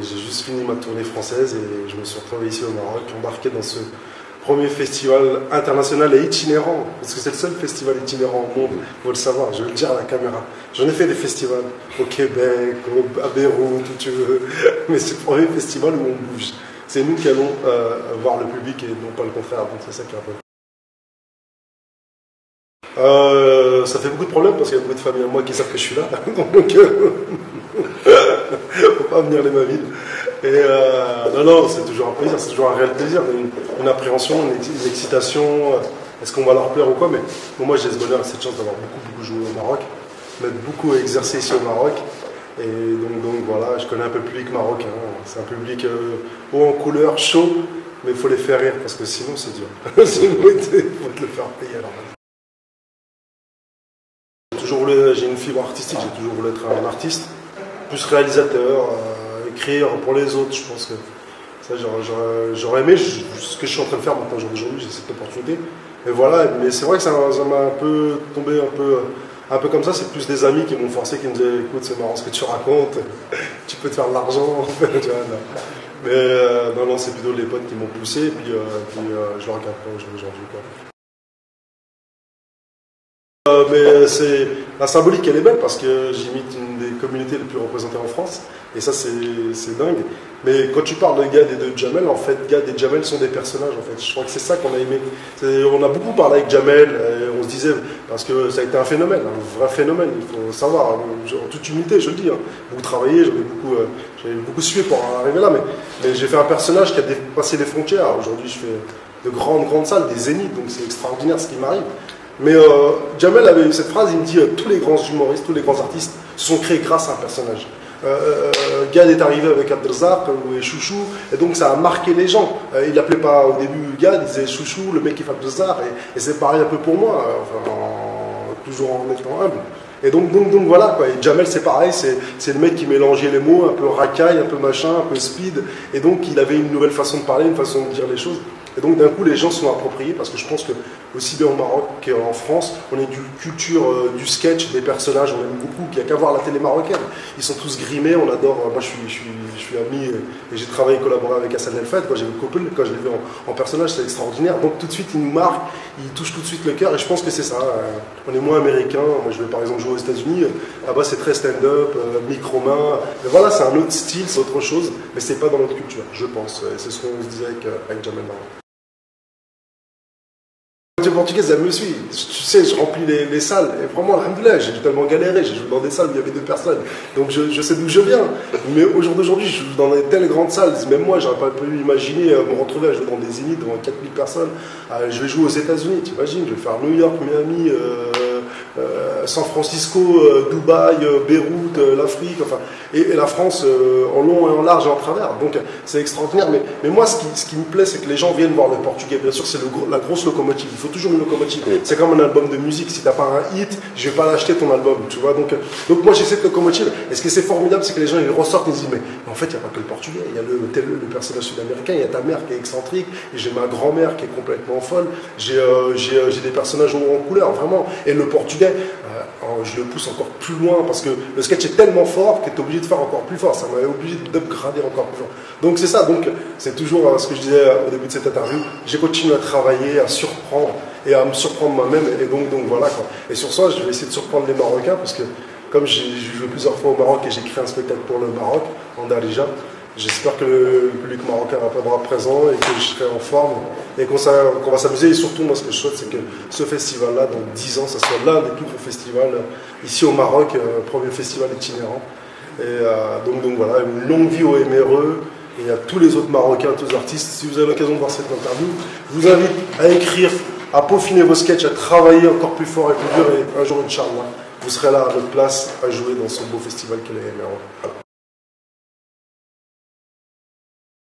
j'ai juste fini ma tournée française et je me suis retrouvé ici au Maroc, embarqué dans ce premier festival international et itinérant, parce que c'est le seul festival itinérant au monde, il faut le savoir, je vais le dire à la caméra. J'en ai fait des festivals au Québec, à Beyrouth, où tu veux, mais c'est le premier festival où on bouge. C'est nous qui allons voir le public et non pas le contraire, donc c'est ça qui est un peu. Ça fait beaucoup de problèmes parce qu'il y a beaucoup de familles à moi qui savent que je suis là, donc faut pas venir les ma ville. Et non, c'est toujours un plaisir, c'est toujours un réel plaisir, une appréhension, une excitation, est-ce qu'on va leur plaire ou quoi, mais bon, moi j'ai ce bonheur et cette chance d'avoir beaucoup joué au Maroc, m'être beaucoup exercé ici au Maroc, et donc voilà, je connais un peu le public marocain, c'est un public haut en couleur, chaud, mais il faut les faire rire parce que sinon c'est dur, sinon il faut te le faire payer alors. J'ai une fibre artistique, j'ai toujours voulu être un artiste, plus réalisateur, écrire pour les autres, je pense que ça j'aurais aimé, ce que je suis en train de faire maintenant aujourd'hui, j'ai cette opportunité. Et voilà, mais c'est vrai que ça m'a un peu tombé un peu comme ça, c'est plus des amis qui m'ont forcé, qui me disaient écoute c'est marrant ce que tu racontes, tu peux te faire de l'argent, tu vois, non. Mais non, c'est plutôt les potes qui m'ont poussé, et puis je le regarde pas aujourd'hui quoi. Mais la symbolique elle est belle parce que j'imite une des communautés les plus représentées en France et ça c'est dingue. Mais quand tu parles de Gad et de Jamel, en fait Gad et Jamel sont des personnages en fait. Je crois que c'est ça qu'on a aimé. On a beaucoup parlé avec Jamel, on se disait parce que ça a été un phénomène, un vrai phénomène. Il faut savoir, en toute humilité je le dis. Beaucoup travaillé, j'avais beaucoup sué pour arriver là, mais j'ai fait un personnage qui a dépassé les frontières. Aujourd'hui je fais de grandes salles, des zéniths, donc c'est extraordinaire ce qui m'arrive. Mais Jamel avait eu cette phrase, il me dit tous les grands humoristes, tous les grands artistes se sont créés grâce à un personnage. Gad est arrivé avec Abdelzak ou Chouchou, et donc ça a marqué les gens. Il l'appelait pas au début Gad, il disait Chouchou, le mec qui fait Abdelzak, et c'est pareil un peu pour moi, toujours en étant humble. Et donc voilà quoi. Et Jamel c'est pareil, c'est le mec qui mélangeait les mots, un peu racaille, un peu machin, un peu speed, et donc il avait une nouvelle façon de parler, une façon de dire les choses. Et donc d'un coup les gens se sont appropriés parce que je pense que aussi bien au Maroc qu'en France, on est d'une culture du sketch, des personnages, on aime beaucoup, qu'il n'y a qu'à voir la télé marocaine. Ils sont tous grimés, on adore, moi je suis ami et j'ai travaillé et collaboré avec Hassan El Fed, quand j'ai vu Couple, quand je l'ai vu en personnage, c'est extraordinaire. Donc tout de suite il nous marque, il touche tout de suite le cœur et je pense que c'est ça. On est moins américain, moi je vais par exemple jouer aux États-Unis, là-bas c'est très stand-up, micro-main, mais voilà c'est un autre style, c'est autre chose, mais c'est pas dans notre culture, je pense. C'est ce qu'on se disait avec Jamel Maroc. La portugaise, elle me suit. Tu sais, je remplis les salles. Et vraiment, alhamdoulilah, j'ai tellement galéré. J'ai joué dans des salles où il y avait 2 personnes. Donc je sais d'où je viens. Mais au jour d'aujourd'hui, je joue dans des telles grandes salles. Même moi, j'aurais pas pu imaginer me retrouver à jouer dans des zéniths devant 4000 personnes. Je vais jouer aux États-Unis, tu imagines. Je vais faire New York, Miami, San Francisco, Dubaï, Beyrouth, l'Afrique, enfin, et la France en long et en large et en travers. Donc c'est extraordinaire. Mais moi, ce qui me plaît, c'est que les gens viennent voir le portugais. Bien sûr, c'est la grosse locomotive. Il faut toujours une locomotive. C'est comme un album de musique. Si tu n'as pas un hit, je ne vais pas l'acheter ton album. Tu vois, donc moi, j'ai cette locomotive. Et ce qui est formidable, c'est que les gens ils ressortent et ils disent mais en fait, il n'y a pas que le portugais. Il y a le personnage sud-américain, il y a ta mère qui est excentrique, et j'ai ma grand-mère qui est complètement folle. J'ai des personnages en couleur, vraiment. Et le portugais, je le pousse encore plus loin parce que le sketch est tellement fort que tu es obligé de faire encore plus fort. Ça m'a obligé d'upgrader encore plus fort. Donc c'est ça, donc c'est toujours ce que je disais au début de cette interview. J'ai continué à travailler, à surprendre et à me surprendre moi-même. Et donc voilà quoi. Et sur ça, je vais essayer de surprendre les Marocains parce que comme j'ai joué plusieurs fois au Maroc et j'ai créé un spectacle pour le Maroc, en Darija, j'espère que le public marocain répondra présent et que je serai en forme et qu'on va s'amuser. Et surtout, moi, ce que je souhaite, c'est que ce festival-là, dans 10 ans, ça soit l'un des plus gros festivals ici au Maroc, premier festival itinérant. Et donc voilà, une longue vie au MRE et à tous les autres Marocains, tous les artistes. Si vous avez l'occasion de voir cette interview, je vous invite à écrire, à peaufiner vos sketchs, à travailler encore plus fort et plus dur. Et un jour, Inch'Allah, vous serez là à votre place à jouer dans ce beau festival qu'est le MRE. Voilà.